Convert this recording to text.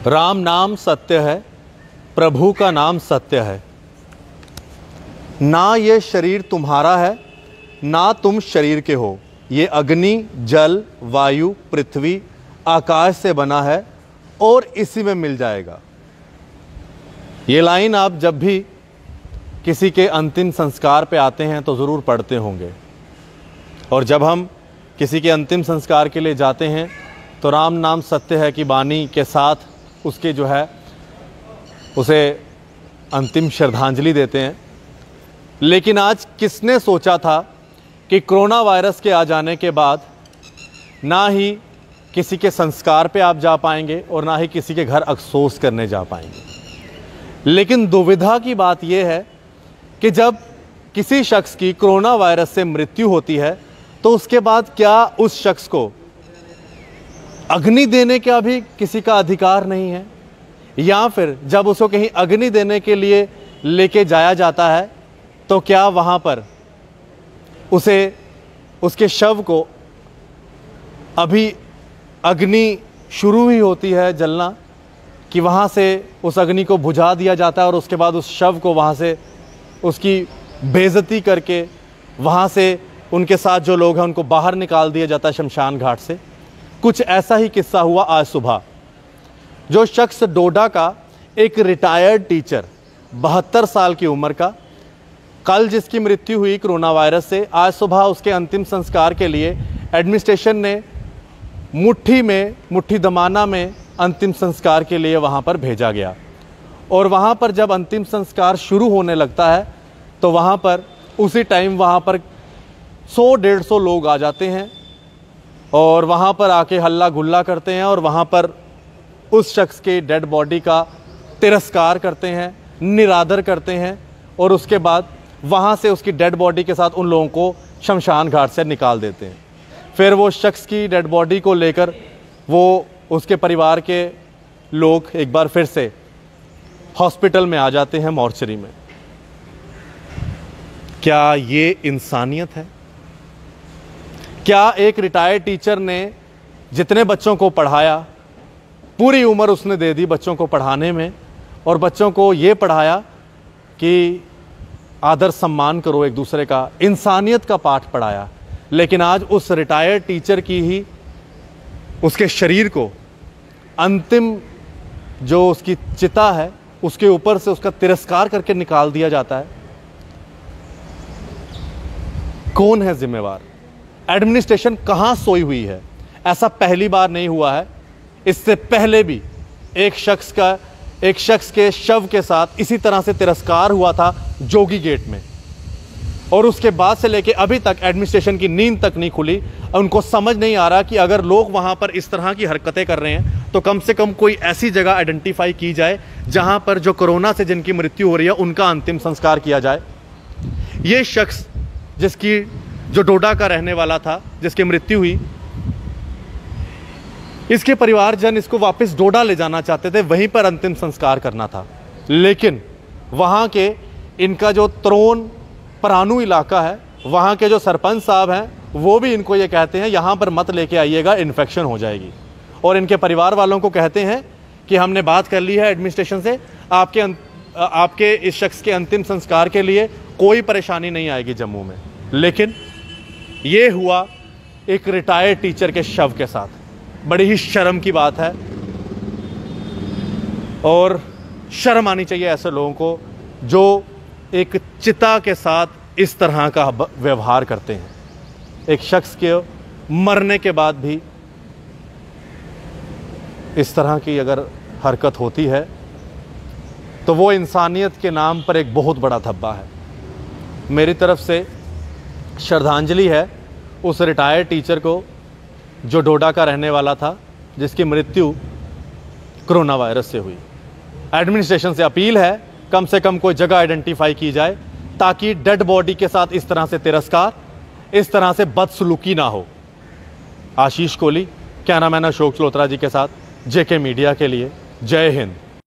राम नाम सत्य है, प्रभु का नाम सत्य है। ना ये शरीर तुम्हारा है, ना तुम शरीर के हो। ये अग्नि, जल, वायु, पृथ्वी, आकाश से बना है और इसी में मिल जाएगा। ये लाइन आप जब भी किसी के अंतिम संस्कार पे आते हैं तो ज़रूर पढ़ते होंगे। और जब हम किसी के अंतिम संस्कार के लिए जाते हैं तो राम नाम सत्य है की बानी के साथ उसके जो है उसे अंतिम श्रद्धांजलि देते हैं। लेकिन आज किसने सोचा था कि कोरोना वायरस के आ जाने के बाद ना ही किसी के संस्कार पे आप जा पाएंगे और ना ही किसी के घर अफसोस करने जा पाएंगे। लेकिन दुविधा की बात यह है कि जब किसी शख्स की कोरोना वायरस से मृत्यु होती है तो उसके बाद क्या उस शख्स को अग्नि देने का भी किसी का अधिकार नहीं है, या फिर जब उसको कहीं अग्नि देने के लिए लेके जाया जाता है तो क्या वहाँ पर उसे उसके शव को अभी अग्नि शुरू ही होती है जलना कि वहाँ से उस अग्नि को बुझा दिया जाता है और उसके बाद उस शव को वहाँ से उसकी बेइज्जती करके वहाँ से उनके साथ जो लोग हैं उनको बाहर निकाल दिया जाता है शमशान घाट से। कुछ ऐसा ही किस्सा हुआ आज सुबह। जो शख्स डोडा का एक रिटायर्ड टीचर 72 साल की उम्र का, कल जिसकी मृत्यु हुई कोरोना वायरस से, आज सुबह उसके अंतिम संस्कार के लिए एडमिनिस्ट्रेशन ने मुट्ठी दमाना में अंतिम संस्कार के लिए वहाँ पर भेजा गया। और वहाँ पर जब अंतिम संस्कार शुरू होने लगता है तो वहाँ पर उसी टाइम वहाँ पर 100-150 लोग आ जाते हैं और वहाँ पर आके हल्ला गुल्ला करते हैं और वहाँ पर उस शख्स के डेड बॉडी का तिरस्कार करते हैं, निरादर करते हैं और उसके बाद वहाँ से उसकी डेड बॉडी के साथ उन लोगों को शमशान घाट से निकाल देते हैं। फिर वो शख्स की डेड बॉडी को लेकर वो उसके परिवार के लोग एक बार फिर से हॉस्पिटल में आ जाते हैं, मॉर्चरी में। क्या ये इंसानियत है? क्या एक रिटायर्ड टीचर ने जितने बच्चों को पढ़ाया, पूरी उम्र उसने दे दी बच्चों को पढ़ाने में और बच्चों को ये पढ़ाया कि आदर सम्मान करो एक दूसरे का, इंसानियत का पाठ पढ़ाया, लेकिन आज उस रिटायर्ड टीचर की ही उसके शरीर को अंतिम जो उसकी चिता है उसके ऊपर से उसका तिरस्कार करके निकाल दिया जाता है। कौन है जिम्मेवार? एडमिनिस्ट्रेशन कहां सोई हुई है? ऐसा पहली बार नहीं हुआ है। इससे पहले भी एक शख्स के शव के साथ इसी तरह से तिरस्कार हुआ था जोगी गेट में, और उसके बाद से लेके अभी तक एडमिनिस्ट्रेशन की नींद तक नहीं खुली। उनको समझ नहीं आ रहा कि अगर लोग वहां पर इस तरह की हरकतें कर रहे हैं तो कम से कम कोई ऐसी जगह आइडेंटिफाई की जाए जहां पर जो कोरोना से जिनकी मृत्यु हो रही है उनका अंतिम संस्कार किया जाए। ये शख्स जो डोडा का रहने वाला था, जिसकी मृत्यु हुई, इसके परिवारजन इसको वापस डोडा ले जाना चाहते थे, वहीं पर अंतिम संस्कार करना था। लेकिन वहां के इनका जो त्रोन परानू इलाका है, वहां के जो सरपंच साहब हैं, वो भी इनको ये कहते हैं यहां पर मत लेके आइएगा, इन्फेक्शन हो जाएगी। और इनके परिवार वालों को कहते हैं कि हमने बात कर ली है एडमिनिस्ट्रेशन से, आपके इस शख्स के अंतिम संस्कार के लिए कोई परेशानी नहीं आएगी जम्मू में। लेकिन ये हुआ एक रिटायर्ड टीचर के शव के साथ। बड़ी ही शर्म की बात है और शर्म आनी चाहिए ऐसे लोगों को जो एक चिता के साथ इस तरह का व्यवहार करते हैं। एक शख्स के मरने के बाद भी इस तरह की अगर हरकत होती है तो वो इंसानियत के नाम पर एक बहुत बड़ा धब्बा है। मेरी तरफ से श्रद्धांजलि है उस रिटायर्ड टीचर को जो डोडा का रहने वाला था, जिसकी मृत्यु कोरोना वायरस से हुई। एडमिनिस्ट्रेशन से अपील है कम से कम कोई जगह आइडेंटिफाई की जाए ताकि डेड बॉडी के साथ इस तरह से तिरस्कार, इस तरह से बदसलूकी ना हो। आशीष कोहली, कैमरामैन अशोक चलोत्रा जी के साथ, जेके मीडिया के लिए, जय हिंद।